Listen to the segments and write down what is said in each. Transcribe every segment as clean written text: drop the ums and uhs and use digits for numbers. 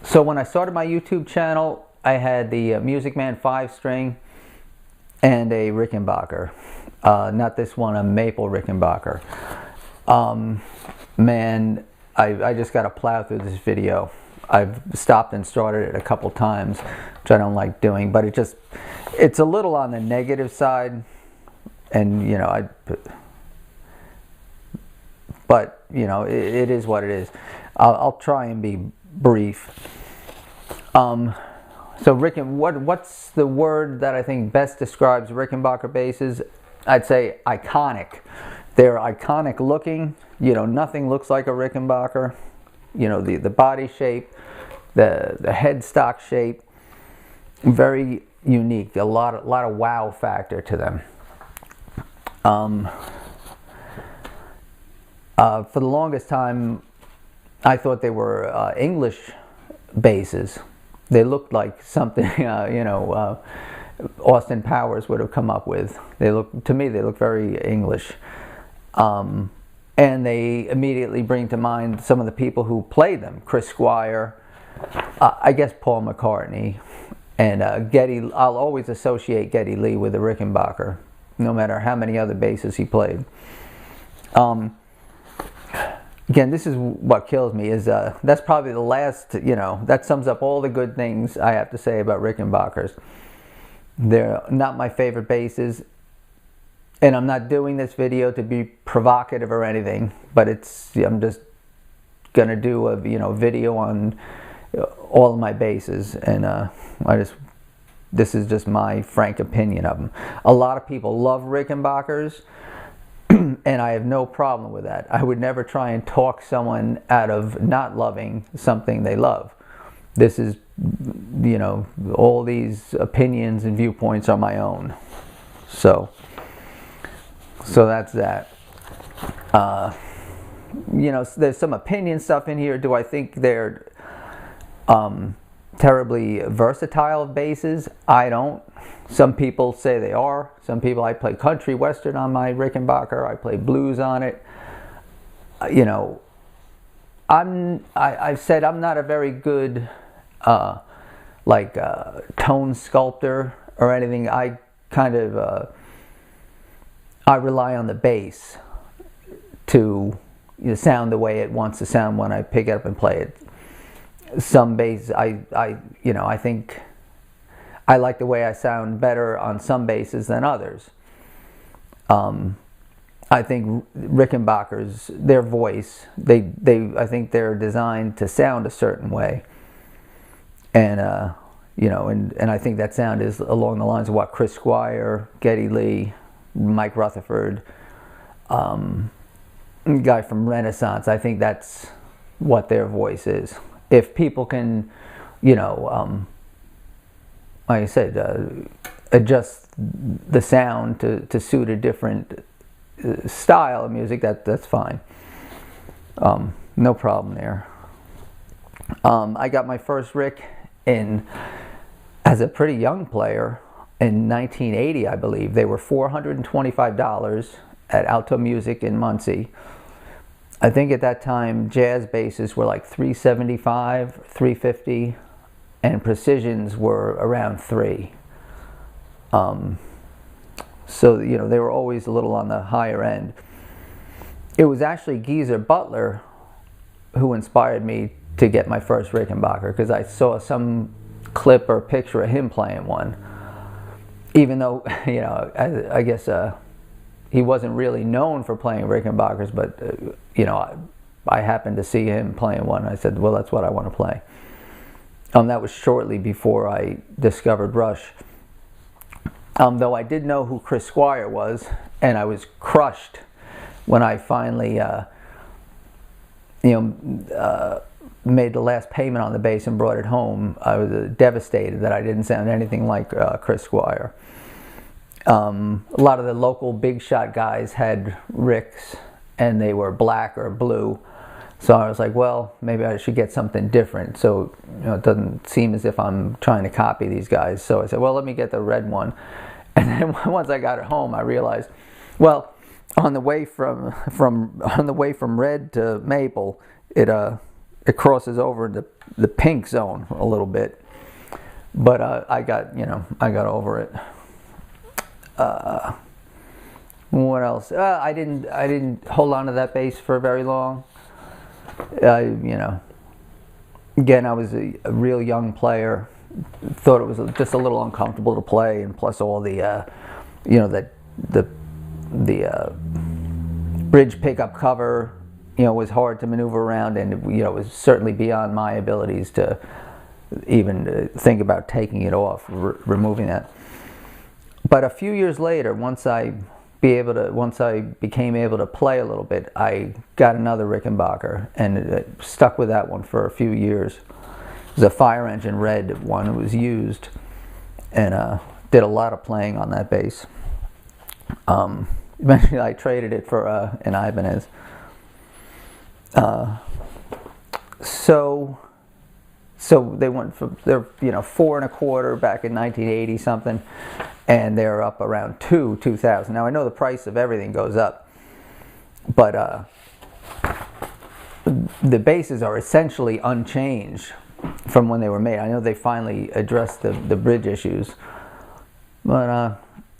So when I started my YouTube channel, I had the Music Man 5-string and a Rickenbacker. Not this one, a maple Rickenbacker. Man, I just got to plow through this video. I've stopped and started it a couple times, which I don't like doing, but it's a little on the negative side, and you know, but you know, it is what it is. I'll try and be brief. So what's the word that I think best describes Rickenbacker basses? I'd say iconic. They're iconic looking. You know, nothing looks like a Rickenbacker. You know, the body shape, the headstock shape, very unique. A lot of wow factor to them. For the longest time, I thought they were English basses. They looked like something you know, Austin Powers would have come up with. To me, they look very English. And they immediately bring to mind some of the people who played them. Chris Squire, I guess Paul McCartney, and Geddy. I'll always associate Geddy Lee with the Rickenbacker, no matter how many other basses he played. Again, this is what kills me, is that's probably the last, you know, that sums up all the good things I have to say about Rickenbackers. They're not my favorite basses. And I'm not doing this video to be provocative or anything, but I'm just gonna do a video on all of my basses, and this is just my frank opinion of them. A lot of people love Rickenbackers, and I have no problem with that. I would never try and talk someone out of not loving something they love. This is, you know, all these opinions and viewpoints are my own. So that's that. You know, there's some opinion stuff in here. Do I think they're terribly versatile basses? I don't. Some people say they are. Some people, I play country western on my Rickenbacker. I play blues on it. You know, I've said I'm not a very good tone sculptor or anything. I kind of I rely on the bass to sound the way it wants to sound when I pick it up and play it. Some bass, I think I like the way I sound better on some basses than others. I think Rickenbackers, their voice, I think they're designed to sound a certain way, and you know, and I think that sound is along the lines of what Chris Squire, Geddy Lee, Mike Rutherford, guy from Renaissance, I think that's what their voice is. If people can, you know, like I said, adjust the sound to suit a different style of music, that's fine. No problem there. I got my first Rick as a pretty young player in 1980, I believe. They were $425 at Alto Music in Muncie. I think at that time jazz basses were like $375, $350, and precisions were around $3. So you know, they were always a little on the higher end. It was actually Geezer Butler who inspired me to get my first Rickenbacker, because I saw some clip or picture of him playing one. Even though, you know, I guess he wasn't really known for playing Rickenbackers, but you know, I happened to see him playing one. I said, well, that's what I want to play. That was shortly before I discovered Rush. Though I did know who Chris Squire was, and I was crushed when I finally, made the last payment on the bass and brought it home. I was devastated that I didn't sound anything like Chris Squire. A lot of the local big shot guys had Ricks, and they were black or blue. So I was like, well, maybe I should get something different, so you know, it doesn't seem as if I'm trying to copy these guys. So I said, well, let me get the red one. And then once I got it home, I realized, well, on the way from red to maple, it it crosses over the pink zone a little bit. But I got over it. What else? I didn't hold on to that bass for very long. Again, I was a real young player. Thought it was just a little uncomfortable to play, and plus all the the bridge pickup cover, was hard to maneuver around, and it was certainly beyond my abilities to even think about taking it off, removing that. But a few years later, once I became able to play a little bit, I got another Rickenbacker and stuck with that one for a few years. It was a fire engine red one. It was used, and did a lot of playing on that bass. Eventually, I traded it for an Ibanez. So they went from, they're $4 1/4 back in 1980 something, and they're up around $2,000. Now I know the price of everything goes up, but the basses are essentially unchanged from when they were made. I know they finally addressed the bridge issues, but I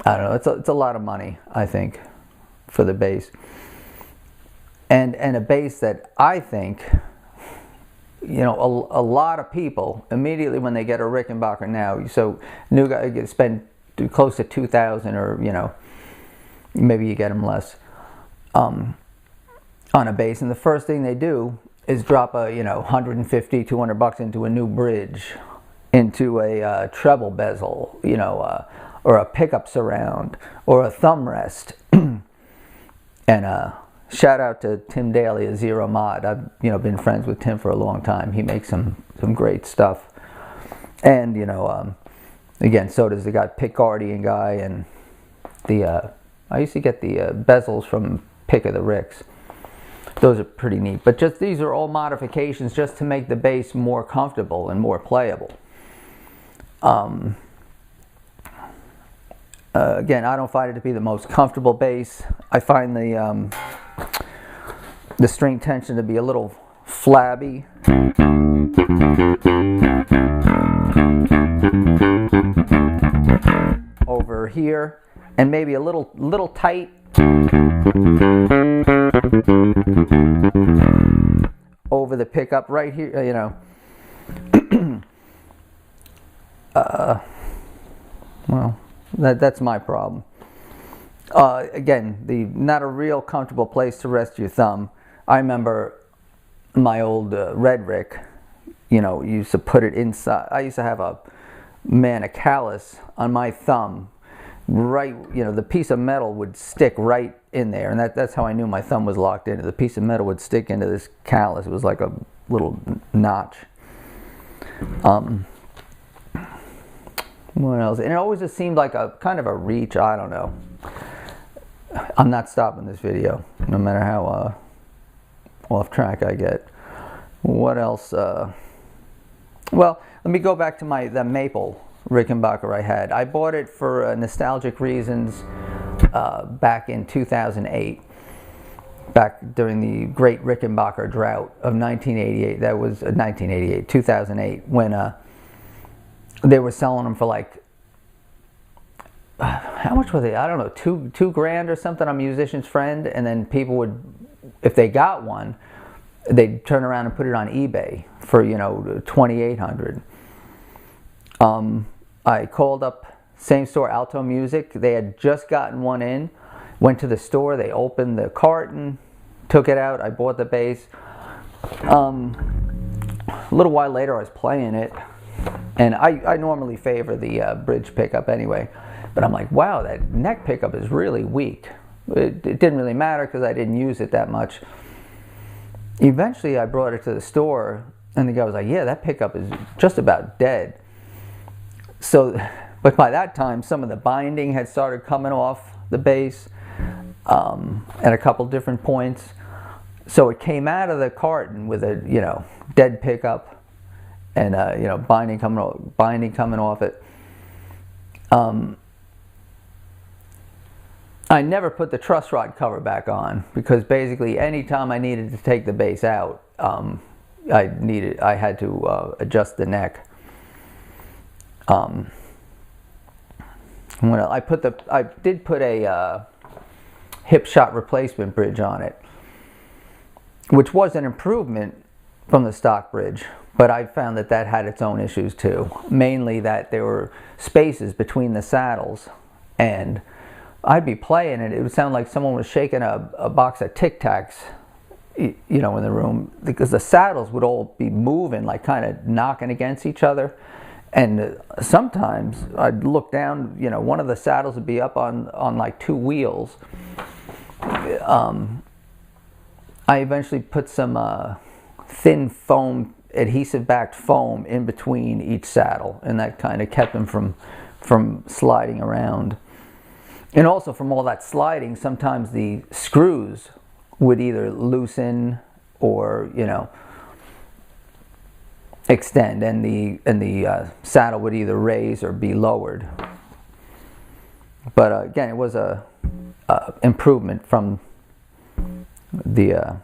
don't know. It's a lot of money, I think, for the bass, and a bass that I think, a lot of people immediately when they get a Rickenbacker now, so new guy spend close to $2,000, or maybe you get them less, on a bass, and the first thing they do is drop a $150, $200 into a new bridge, into a treble bezel, or a pickup surround, or a thumb rest, and shout out to Tim Daly of Zero Mod. I've been friends with Tim for a long time. He makes some great stuff, and again, so does the Picardian guy, and I used to get the bezels from Pick of the Ricks. Those are pretty neat. But just these are all modifications just to make the bass more comfortable and more playable. Again, I don't find it to be the most comfortable bass. I find the string tension to be a little flabby. Over here, and maybe a little tight over the pickup right here, well, that's my problem. Again, not a real comfortable place to rest your thumb. I remember my old Red Rick, you used to put it inside. I used to have a callus on my thumb, right, the piece of metal would stick right in there, and that's how I knew my thumb was locked in. The piece of metal would stick into this callus. It was like a little notch. What else? And it always just seemed like a kind of a reach. I don't know. I'm not stopping this video, no matter how off track I get. What else? Well, let me go back to the maple Rickenbacker I had. I bought it for nostalgic reasons back in 2008, back during the great Rickenbacker drought of 1988. That was 2008, when they were selling them for like, how much were they? I don't know, two grand or something on Musician's Friend, and then people would, if they got one, they'd turn around and put it on eBay for $2,800. I called up same store, Alto Music. They had just gotten one in. Went to the store. They opened the carton, took it out. I bought the bass. A little while later, I was playing it, and I normally favor the bridge pickup anyway. But I'm like, wow, that neck pickup is really weak. It didn't really matter because I didn't use it that much. Eventually, I brought it to the store, and the guy was like, yeah, that pickup is just about dead. So, but by that time, some of the binding had started coming off the bass at a couple different points. So it came out of the carton with a dead pickup, and binding coming off it. I never put the truss rod cover back on because basically any time I needed to take the bass out, I had to adjust the neck. When I did put a hip shot replacement bridge on it, which was an improvement from the stock bridge, but I found that that had its own issues too. Mainly that there were spaces between the saddles, and I'd be playing and it would sound like someone was shaking a box of Tic Tacs, you know, in the room, because the saddles would all be moving, like kind of knocking against each other. And sometimes I'd look down, you know, one of the saddles would be up on like two wheels. I eventually put some thin foam, adhesive backed foam in between each saddle, and that kind of kept them from sliding around. And also from all that sliding, sometimes the screws would either loosen or, you know, extend, and the saddle would either raise or be lowered. But again, it was a improvement from the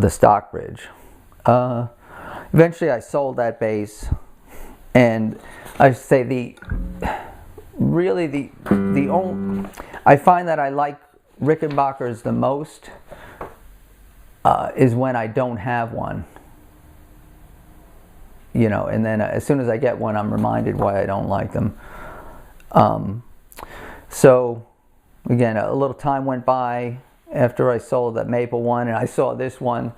stock bridge. Eventually, I sold that bass, and I say the only, I find that I like Rickenbackers the most is when I don't have one. You know, and then as soon as I get one, I'm reminded why I don't like them. So again, a little time went by after I sold that maple one, and I saw this one.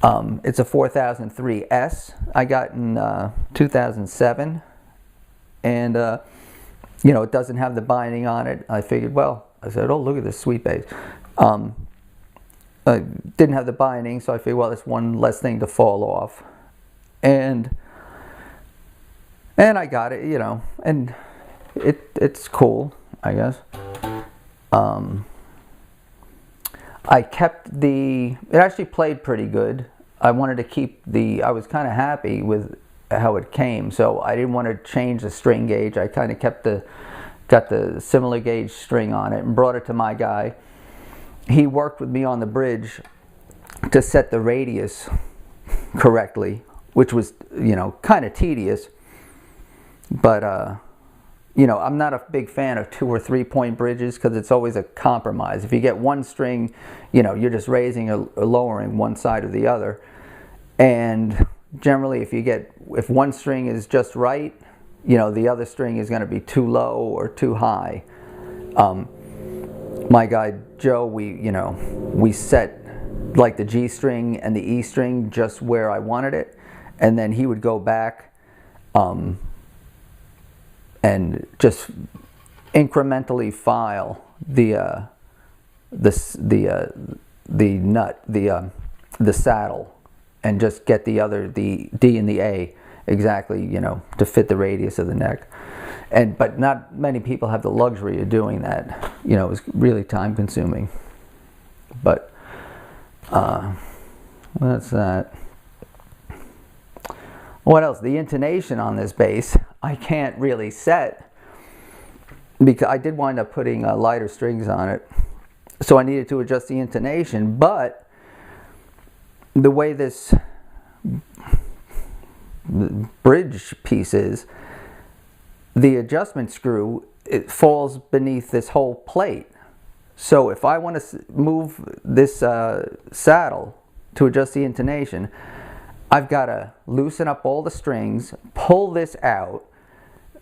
It's a 4003S I got in 2007, and you know, it doesn't have the binding on it. I figured, well, I said, oh, look at this sweet bass. I didn't have the binding, so I figured, well, it's one less thing to fall off. And I got it, you know, and it's cool, I guess. I kept it actually played pretty good. I wanted to keep I was kind of happy with how it came, so I didn't want to change the string gauge. I kind of got the similar gauge string on it and brought it to my guy. He worked with me on the bridge to set the radius correctly, which was, you know, kind of tedious. But you know, I'm not a big fan of 2 or 3 point bridges because it's always a compromise. If you get one string, you know, you're just raising or lowering one side or the other. And generally, if one string is just right, you know, the other string is going to be too low or too high. My guy Joe, we set like the G string and the E string just where I wanted it, and then he would go back and just incrementally file the saddle, and just get the D and the A exactly, you know, to fit the radius of the neck. But not many people have the luxury of doing that. You know, it was really time consuming. But that's that. What else? The intonation on this bass, I can't really set, because I did wind up putting lighter strings on it, so I needed to adjust the intonation. But the way this bridge piece is, the adjustment screw, it falls beneath this whole plate. So if I want to move this saddle to adjust the intonation, I've got to loosen up all the strings, pull this out,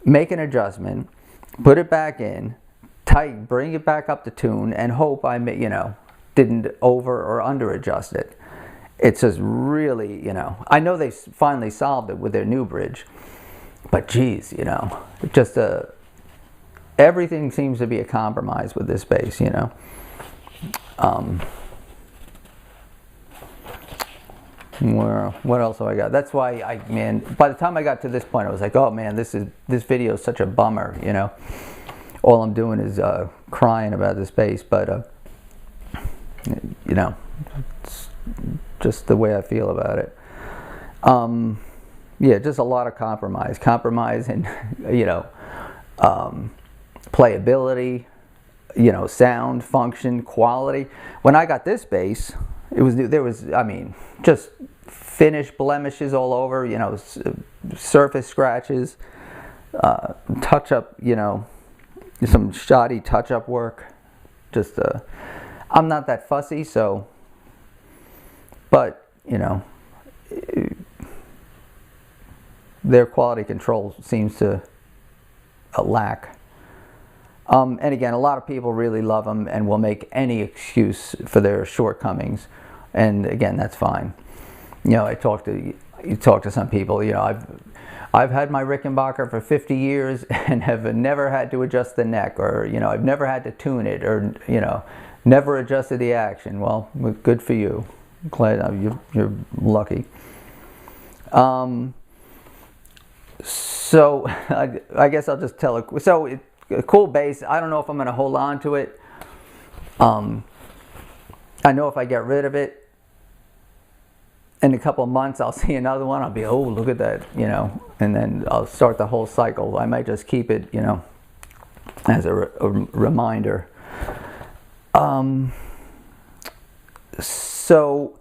make an adjustment, put it back in, tighten, bring it back up to tune, and hope I, you know, didn't over or under adjust it. It's just really, you know, I know they finally solved it with their new bridge, but geez, you know, just everything seems to be a compromise with this bass, you know. What else have I got? That's why man, by the time I got to this point, I was like, oh man, this video is such a bummer, you know. All I'm doing is crying about this bass, but you know, it's just the way I feel about it. Yeah, just a lot of compromise in, you know, playability, you know, sound, function, quality. When I got this bass, it was, I mean, just finish blemishes all over, you know, surface scratches, touch up, you know, some shoddy touch up work. Just, I'm not that fussy, so, but, you know, their quality control seems to lack. And again, a lot of people really love them and will make any excuse for their shortcomings. And again, that's fine. You know, you talk to some people, you know, I've had my Rickenbacker for 50 years and have never had to adjust the neck, or, you know, I've never had to tune it, or, you know, never adjusted the action. Well, good for you. Glad you're lucky. So I guess I'll just tell it. So a cool bass. I don't know if I'm going to hold on to it. I know if I get rid of it, in a couple of months I'll see another one. I'll be, oh, look at that, you know, and then I'll start the whole cycle. I might just keep it, you know, as a reminder. So,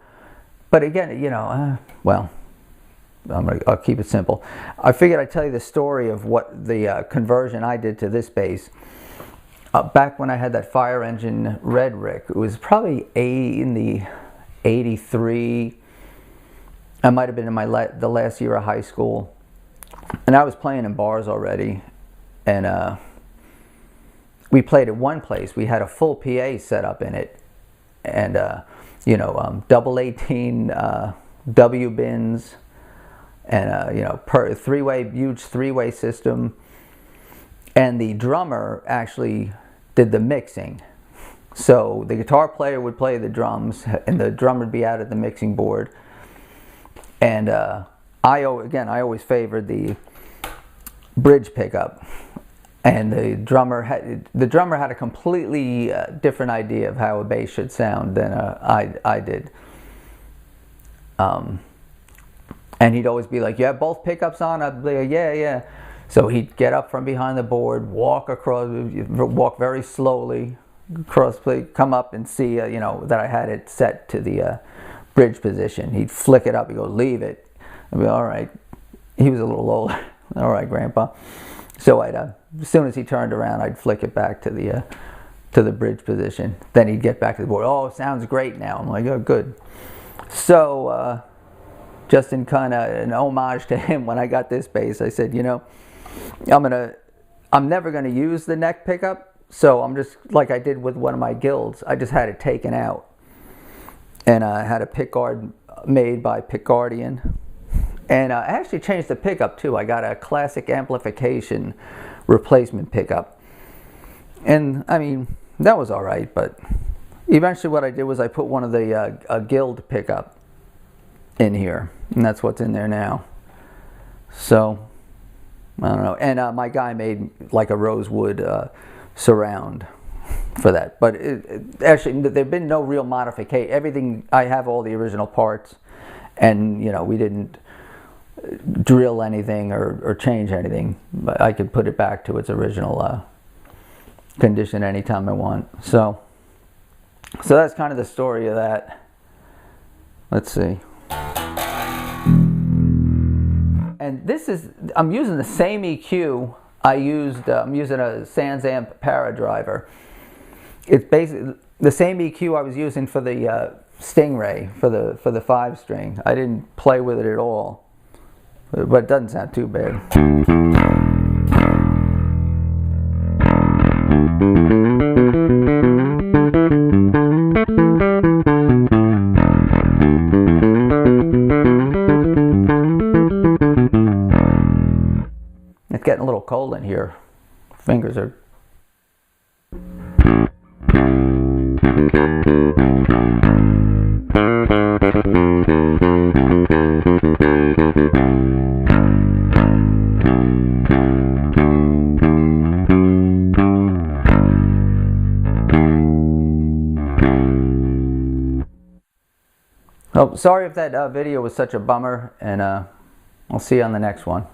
but again, you know, well, I'll keep it simple. I figured I'd tell you the story of what the conversion I did to this bass. Back when I had that fire engine red Rick, it was probably in the 83. I might have been in the last year of high school, and I was playing in bars already, and we played at one place. We had a full PA set up in it, and you know, double 18 W bins, and you know, huge three-way system, and the drummer actually did the mixing. So the guitar player would play the drums, and the drummer would be out at the mixing board. And I always favored the bridge pickup, and the drummer had a completely different idea of how a bass should sound than I did. And he'd always be like, "You have both pickups on?" I'd be like, "Yeah." So he'd get up from behind the board, walk very slowly across, come up and see, you know, that I had it set to the bridge position. He'd flick it up. He'd go, "Leave it." I'd be, "All right." He was a little older. "All right, Grandpa." So I'd, as soon as he turned around, I'd flick it back to the bridge position. Then he'd get back to the board. "Oh, it sounds great now." I'm like, "Oh, good." So just in kind of an homage to him, when I got this bass, I said, you know, I'm never gonna use the neck pickup. So I'm just, like I did with one of my guilds, I just had it taken out. And I had a pick guard made by Pickguardian. And I actually changed the pickup too. I got a classic amplification replacement pickup. And I mean, that was all right, but eventually what I did was I put one of the a guild pickup in here, and that's what's in there now. So I don't know. And my guy made like a rosewood surround for that, but actually there've been no real modification. Everything, I have all the original parts, and you know, we didn't drill anything or change anything, but I could put it back to its original condition anytime I want. So that's kind of the story of that. Let's see. And this is, I'm using the same EQ I used, I'm using a Sansamp Paradriver. It's basically the same EQ I was using for the Stingray, for the 5-string. I didn't play with it at all, but it doesn't sound too bad. It's getting a little cold in here. Fingers are... Oh, sorry if that video was such a bummer, and I'll see you on the next one.